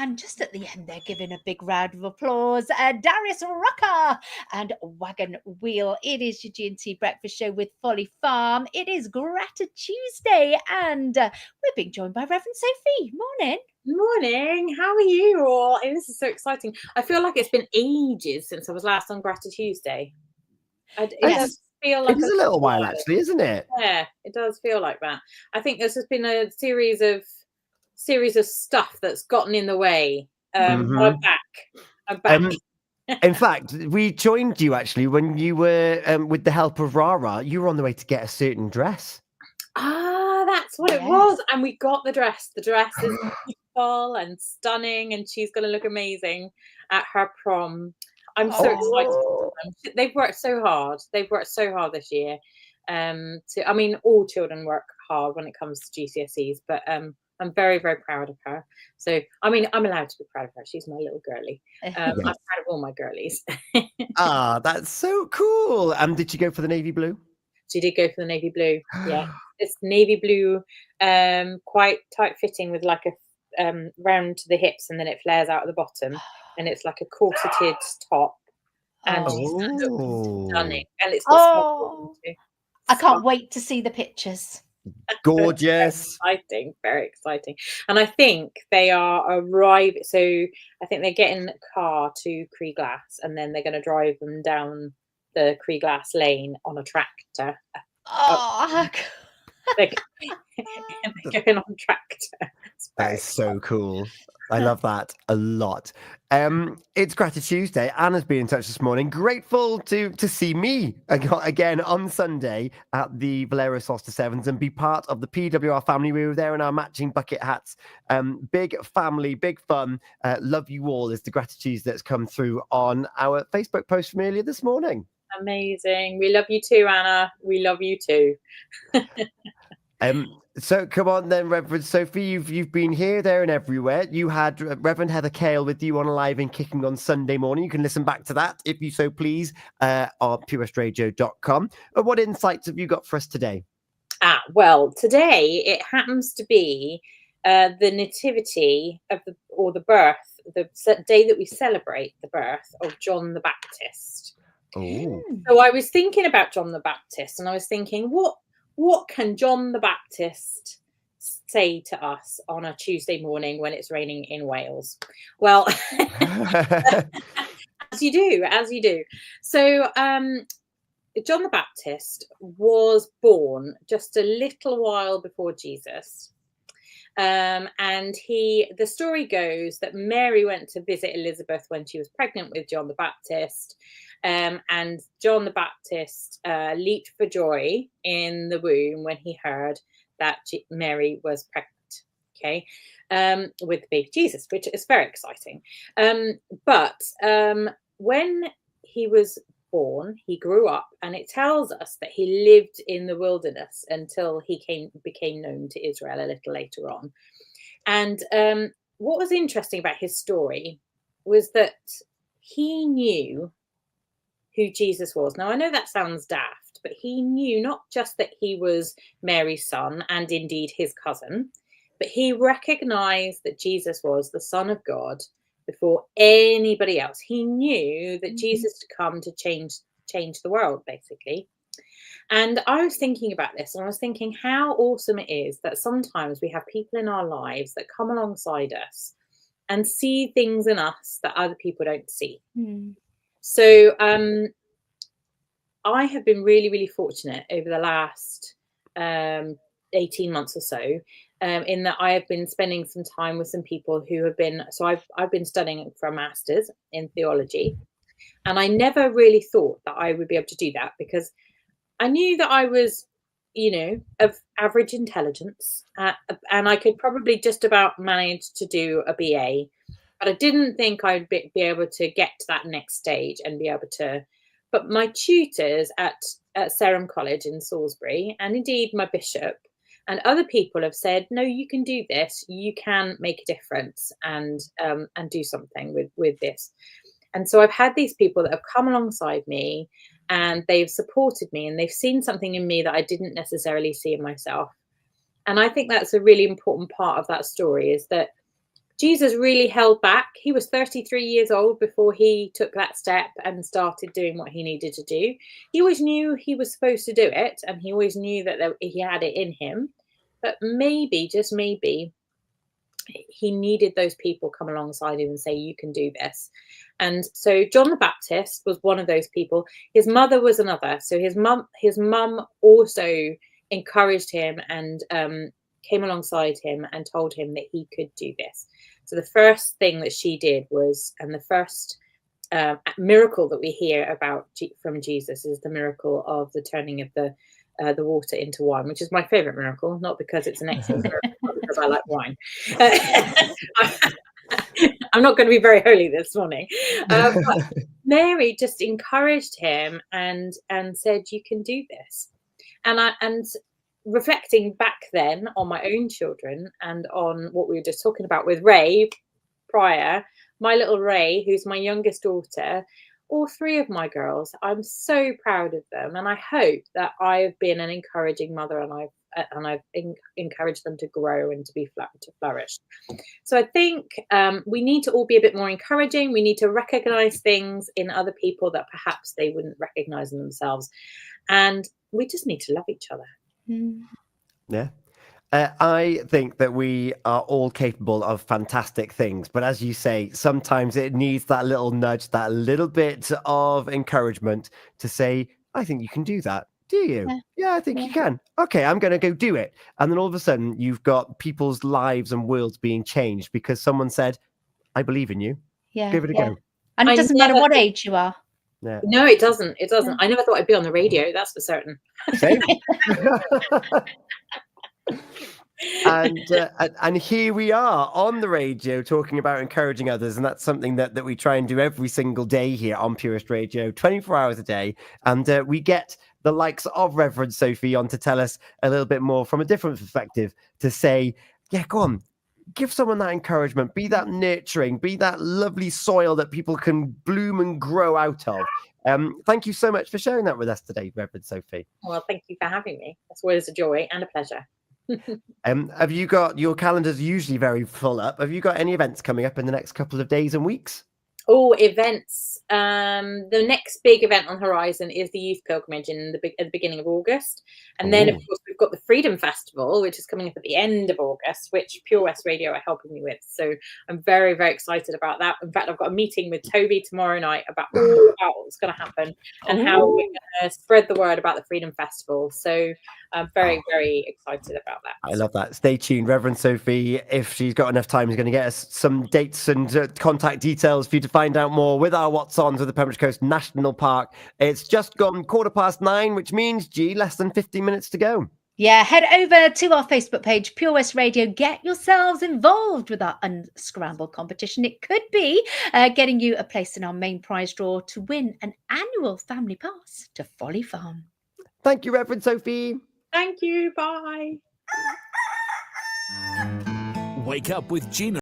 And just at the end, they're giving a big round of applause. Darius Rucker and Wagon Wheel. It is your G&T Breakfast Show with Folly Farm. It is Grati-Tuesday, and we're being joined by Reverend Sophie. Morning. Morning. How are you all? This is so exciting. I feel like it's been ages since I was last on Grati-Tuesday. It does feel like it is a little while, actually, isn't it? Yeah, it does feel like that. I think this has been a series of stuff that's gotten in the way. I'm back. In fact, we joined you actually when you were with the help of Rara. You were on the way to get a certain dress. Ah, that's what it was. And we got the dress. The dress is beautiful and stunning, and she's going to look amazing at her prom. I'm so excited for them. They've worked so hard. They've worked so hard this year. I mean, all children work hard when it comes to GCSEs, but I'm very, very proud of her. So, I mean, I'm allowed to be proud of her. She's my little girlie. I'm proud of all my girlies. That's so cool. Did she go for the navy blue? She did go for the navy blue. Yeah, it's navy blue, quite tight fitting with like a round to the hips, and then it flares out at the bottom, and it's like a corseted top. And she's stunning, and it's got I can't wait to see the pictures. Gorgeous. Very exciting. And I think they are arriving. So I think they're getting a car to Cree Glass, and then they're going to drive them down the Cree Glass lane on a tractor. They're going on tractor. That is so cool. I love that a lot. It's Grati-Tuesday. Anna's been in touch this morning. Grateful to see me again on Sunday at the Valero Solstice Sevens and be part of the PWR family. We were there in our matching bucket hats. Big family, big fun. Love you all is the gratitude that's come through on our Facebook post from earlier this morning. Amazing. We love you too, Anna. We love you too. So come on then, Reverend Sophie, you've been here, there and everywhere. You had Reverend Heather Cale with you on Alive and Kicking on Sunday morning. You can listen back to that, if you so please, on purewestradio.com. What insights have you got for us today? Well, today it happens to be the nativity of the birth, the day that we celebrate the birth of John the Baptist. Oh. So I was thinking about John the Baptist, and I was thinking, what can John the Baptist say to us on a Tuesday morning when it's raining in Wales? Well, as you do. So John the Baptist was born just a little while before Jesus. And the story goes that Mary went to visit Elizabeth when she was pregnant with John the Baptist. And John the Baptist leaped for joy in the womb when he heard that Mary was pregnant, with the baby Jesus, which is very exciting. But when he was born, he grew up, and it tells us that he lived in the wilderness until he became known to Israel a little later on. And what was interesting about his story was that he knew who Jesus was. Now, I know that sounds daft, but he knew not just that he was Mary's son and indeed his cousin, but he recognized that Jesus was the Son of God before anybody else. He knew that Jesus had come to change the world, basically. And I was thinking about this, and I was thinking how awesome it is that sometimes we have people in our lives that come alongside us and see things in us that other people don't see. So I have been really, really fortunate over the last 18 months or so, in that I have been spending some time with some people who have been, so I've been studying for a master's in theology, and I never really thought that I would be able to do that because I knew that I was, of average intelligence, and I could probably just about manage to do a BA, but I didn't think I'd be able to get to that next stage and be able to. But my tutors at Sarum College in Salisbury, and indeed my bishop and other people have said, no, you can do this. You can make a difference and do something with this. And so I've had these people that have come alongside me, and they've supported me, and they've seen something in me that I didn't necessarily see in myself. And I think that's a really important part of that story, is that Jesus really held back. He was 33 years old before he took that step and started doing what he needed to do. He always knew he was supposed to do it, and he always knew that he had it in him. But maybe, just maybe, he needed those people come alongside him and say, you can do this. And so John the Baptist was one of those people. His mother was another. So his mum also encouraged him and came alongside him and told him that he could do this. So the first thing that she did was, and the first miracle that we hear about from Jesus is the miracle of the turning of the water into wine, which is my favorite miracle, not because it's an excellent miracle, but because I like wine. I'm not going to be very holy this morning. But Mary just encouraged him and said, you can do this. And reflecting back then on my own children and on what we were just talking about with Ray prior, my little Ray, who's my youngest daughter, all three of my girls, I'm so proud of them, and I hope that I've been an encouraging mother, and I've encouraged them to grow and to flourish. So I think we need to all be a bit more encouraging. We need to recognize things in other people that perhaps they wouldn't recognize in themselves, and we just need to love each other. Yeah. I think that we are all capable of fantastic things, but as you say, sometimes it needs that little nudge, that little bit of encouragement to say, I think you can do that. Do you? Yeah, I think you can. Okay, I'm going to go do it. And then all of a sudden, you've got people's lives and worlds being changed because someone said, I believe in you. Yeah. Give it a go. And it doesn't matter what age you are. Yeah. No, it doesn't. It doesn't. I never thought I'd be on the radio, that's for certain. Same. And here we are on the radio talking about encouraging others, and that's something that we try and do every single day here on Purist Radio, 24 hours a day. And we get the likes of Reverend Sophie on to tell us a little bit more from a different perspective, to say, yeah, go on, give someone that encouragement, be that nurturing, be that lovely soil that people can bloom and grow out of. Thank you so much for sharing that with us today, Reverend Sophie. Well, thank you for having me. It's always a joy and a pleasure. Have you got, your calendar's usually very full up, have you got any events coming up in the next couple of days and weeks? Oh, events. The next big event on the horizon is the Youth Pilgrimage at the beginning of August. And then, of course, we've got the Freedom Festival, which is coming up at the end of August, which Pure West Radio are helping me with. So I'm very, very excited about that. In fact, I've got a meeting with Toby tomorrow night about what's going to happen and how we're going to spread the word about the Freedom Festival. So I'm very, very excited about that. I love that. Stay tuned. Reverend Sophie, if she's got enough time, is going to get us some dates and contact details for you to find out more with our What's Ons with the Pembroke Coast National Park. It's just gone 9:15, which means, less than 15 minutes to go. Yeah, head over to our Facebook page, Pure West Radio. Get yourselves involved with our Unscramble competition. It could be getting you a place in our main prize draw to win an annual family pass to Folly Farm. Thank you, Reverend Sophie. Thank you. Bye. Wake up with Gina